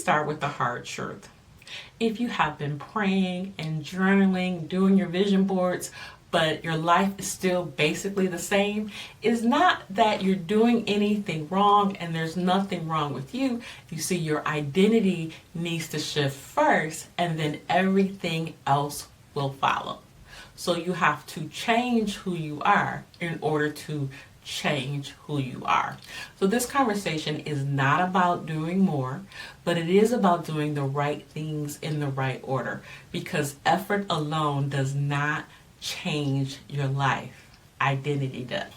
start with the hard truth. If you have been praying and journaling, doing your vision boards, but your life is still basically the same, it's not that you're doing anything wrong and there's nothing wrong with you. You see, your identity needs to shift first, and then everything else will follow. So you have to change who you are in order to change who you are. So this conversation is not about doing more, but it is about doing the right things in the right order, because effort alone does not change your life. Identity does.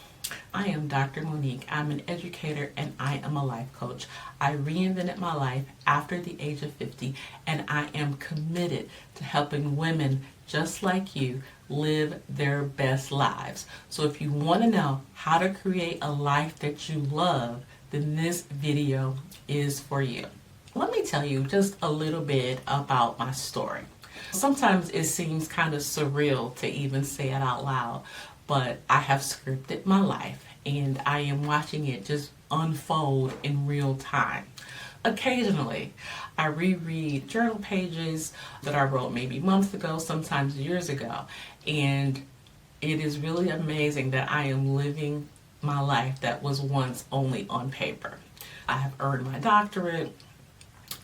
I am Dr. Monique. I'm an educator and I am a life coach. I reinvented my life after the age of 50, and I am committed to helping women just like you live their best lives. So if you want to know how to create a life that you love, then this video is for you. Let me tell you just a little bit about my story. Sometimes it seems kind of surreal to even say it out loud, but I have scripted my life and I am watching it just unfold in real time. Occasionally, I reread journal pages that I wrote maybe months ago, sometimes years ago, and it is really amazing that I am living my life that was once only on paper. I have earned my doctorate.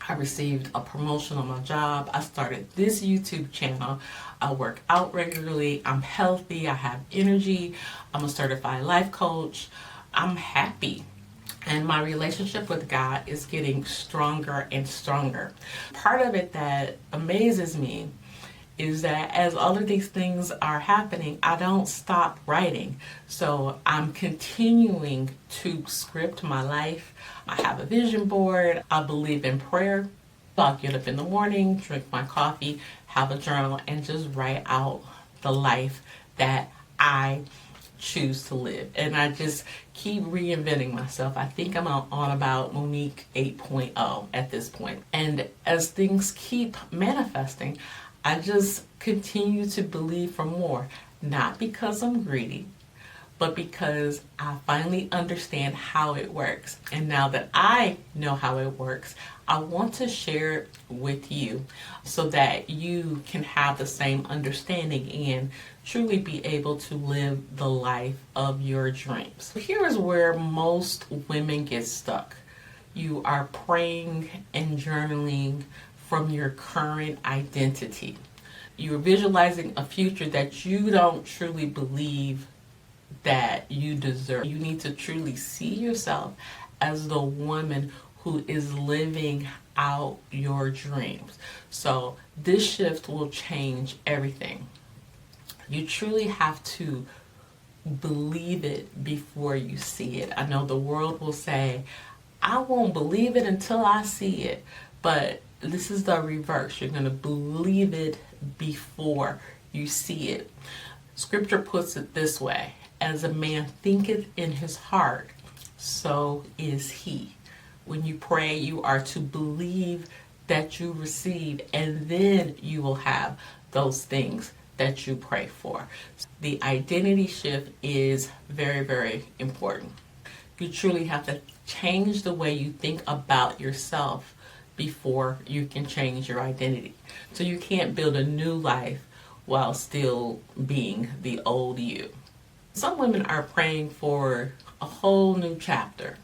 I received a promotion on my job. I started this YouTube channel. I work out regularly. I'm healthy. I have energy. I'm a certified life coach. I'm happy. And my relationship with God is getting stronger and stronger. Part of it that amazes me is that as all of these things are happening, I don't stop writing. So I'm continuing to script my life. I have a vision board. I believe in prayer. I'll get up in the morning, drink my coffee, have a journal, and just write out the life that I choose to live. And I just keep reinventing myself. I think I'm on about Monique 8.0 at this point. And as things keep manifesting, I just continue to believe for more, not because I'm greedy, but because I finally understand how it works. And now that I know how it works, I want to share it with you so that you can have the same understanding and truly be able to live the life of your dreams. Here is where most women get stuck. You are praying and journaling from your current identity. You're visualizing a future that you don't truly believe that you deserve. You need to truly see yourself as the woman who is living out your dreams. So this shift will change everything. You truly have to believe it before you see it. I know the world will say, I won't believe it until I see it. But this is the reverse. You're going to believe it before you see it. Scripture puts it this way: as a man thinketh in his heart, so is he. When you pray, you are to believe that you receive, and then you will have those things that you pray for. The identity shift is very, very important. You truly have to change the way you think about yourself before you can change your identity. So you can't build a new life while still being the old you. Some women are praying for a whole new chapter,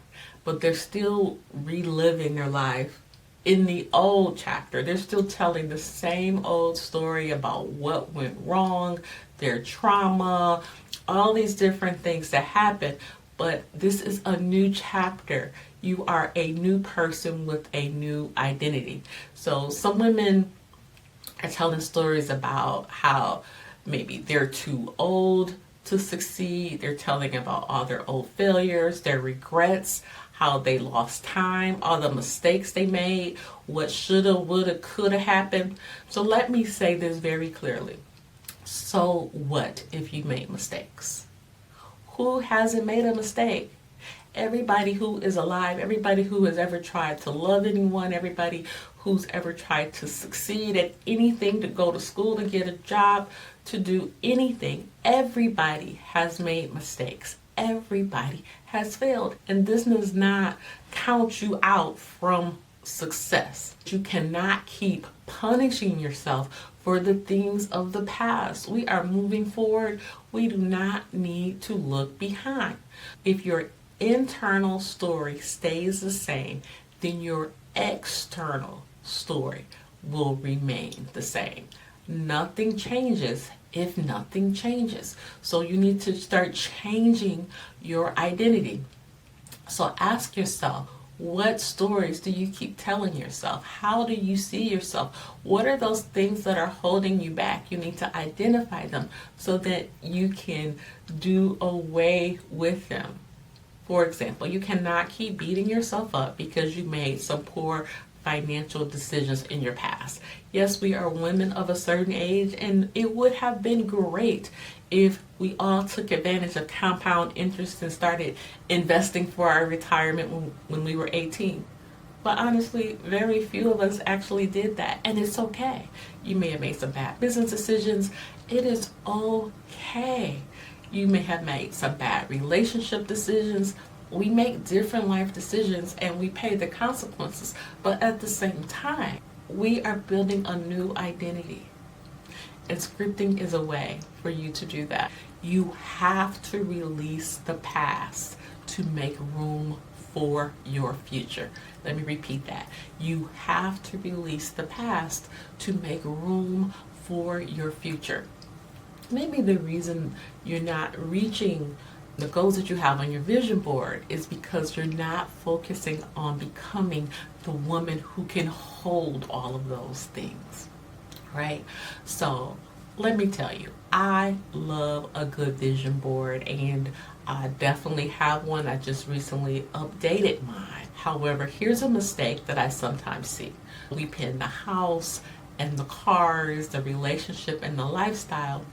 but they're still reliving their life in the old chapter. They're still telling the same old story about what went wrong, their trauma, all these different things that happened. But this is a new chapter. You are a new person with a new identity. So some women are telling stories about how maybe they're too old to succeed. They're telling about all their old failures, their regrets, how they lost time, all the mistakes they made, what shoulda, woulda, coulda happened. So let me say this very clearly. So what if you made mistakes? Who hasn't made a mistake? Everybody who is alive, everybody who has ever tried to love anyone, everybody who's ever tried to succeed at anything, to go to school, to get a job, to do anything, everybody has made mistakes. Everybody has failed. And this does not count you out from success. You cannot keep punishing yourself for the things of the past. We are moving forward. We do not need to look behind. If your internal story stays the same, then your external story will remain the same. Nothing changes if nothing changes. So you need to start changing your identity. So ask yourself, what stories do you keep telling yourself? How do you see yourself? What are those things that are holding you back? You need to identify them so that you can do away with them. For example, you cannot keep beating yourself up because you made some poor financial decisions in your past. Yes, we are women of a certain age, and it would have been great if we all took advantage of compound interest and started investing for our retirement when we were 18. But honestly, very few of us actually did that, and it's okay. You may have made some bad business decisions. It is okay. You may have made some bad relationship decisions. We make different life decisions and we pay the consequences. But at the same time, we are building a new identity. And scripting is a way for you to do that. You have to release the past to make room for your future. Let me repeat that. You have to release the past to make room for your future. Maybe the reason you're not reaching the goals that you have on your vision board is because you're not focusing on becoming the woman who can hold all of those things, right? So let me tell you, I love a good vision board, and I definitely have one. I just recently updated mine. However, here's a mistake that I sometimes see. We pin the house and the cars, the relationship and the lifestyle,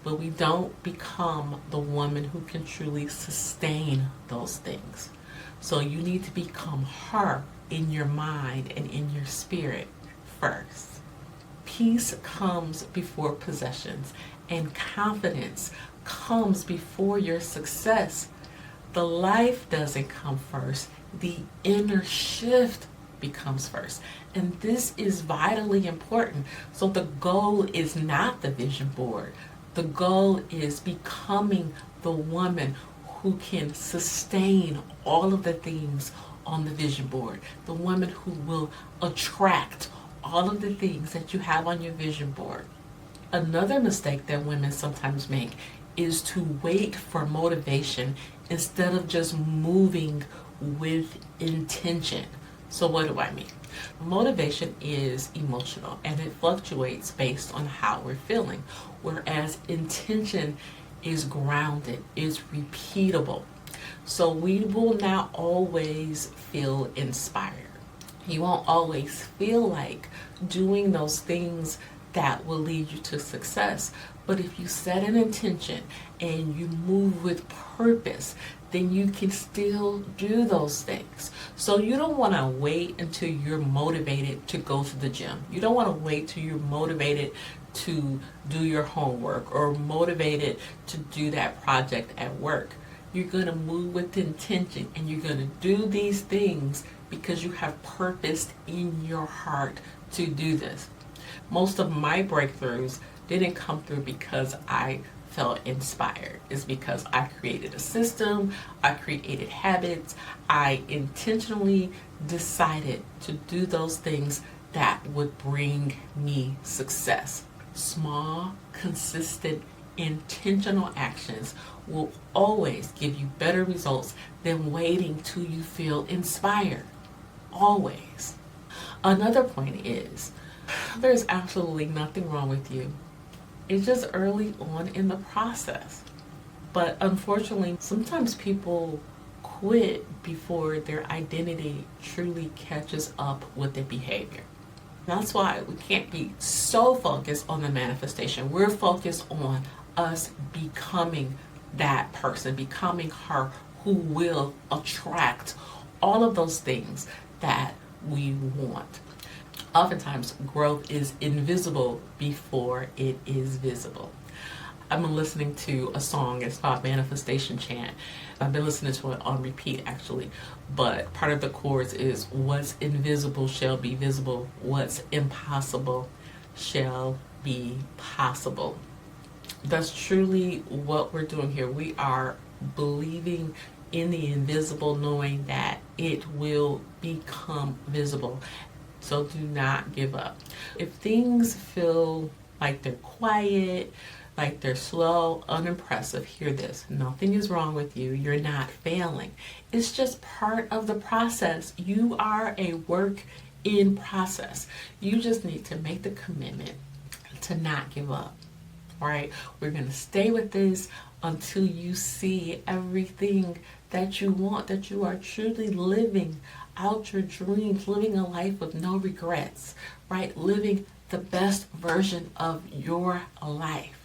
but we don't become the woman who can truly sustain those things. So you need to become her in your mind and in your spirit first. Peace comes before possessions, and confidence comes before your success. The life doesn't come first, the inner shift becomes first. And this is vitally important. So the goal is not the vision board. The goal is becoming the woman who can sustain all of the things on the vision board. The woman who will attract all of the things that you have on your vision board. Another mistake that women sometimes make is to wait for motivation instead of just moving with intention. So what do I mean? Motivation is emotional and it fluctuates based on how we're feeling, whereas intention is grounded, is repeatable. So we will not always feel inspired. You won't always feel like doing those things that will lead you to success. But if you set an intention and you move with purpose, then you can still do those things. So you don't want to wait until you're motivated to go to the gym. You don't want to wait till you're motivated to do your homework or motivated to do that project at work. You're going to move with intention and you're going to do these things because you have purpose in your heart to do this. Most of my breakthroughs didn't come through because I felt inspired. It's because I created a system, I created habits, I intentionally decided to do those things that would bring me success. Small, consistent, intentional actions will always give you better results than waiting till you feel inspired. Always. Another point is, there's absolutely nothing wrong with you. It's just early on in the process. But unfortunately, sometimes people quit before their identity truly catches up with their behavior. That's why we can't be so focused on the manifestation. We're focused on us becoming that person, becoming her who will attract all of those things that we want. Oftentimes, growth is invisible before it is visible. I've been listening to a song. It's called Manifestation Chant. I've been listening to it on repeat actually. But part of the chorus is, what's invisible shall be visible. What's impossible shall be possible. That's truly what we're doing here. We are believing in the invisible, knowing that it will become visible. So do not give up. If things feel like they're quiet, like they're slow, unimpressive, hear this. Nothing is wrong with you. You're not failing. It's just part of the process. You are a work in process. You just need to make the commitment to not give up. All right? We're going to stay with this until you see everything that you want, that you are truly living out your dreams, living a life with no regrets, right? Living the best version of your life.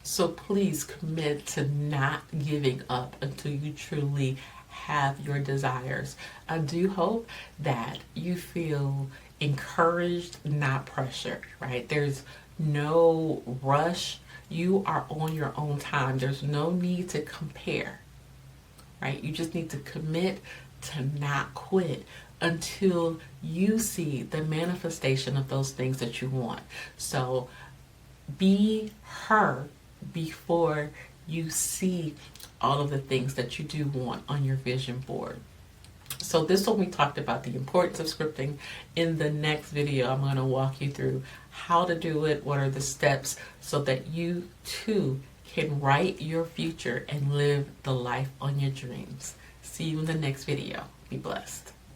So please commit to not giving up until you truly have your desires. I do hope that you feel encouraged, not pressured, right? There's no rush. You are on your own time. There's no need to compare, right? You just need to commit to not quit until you see the manifestation of those things that you want. So be her before you see all of the things that you do want on your vision board. So this one we talked about the importance of scripting. In the next video, I'm going to walk you through how to do it, what are the steps, so that you too can write your future and live the life on your dreams. See you in the next video. Be blessed.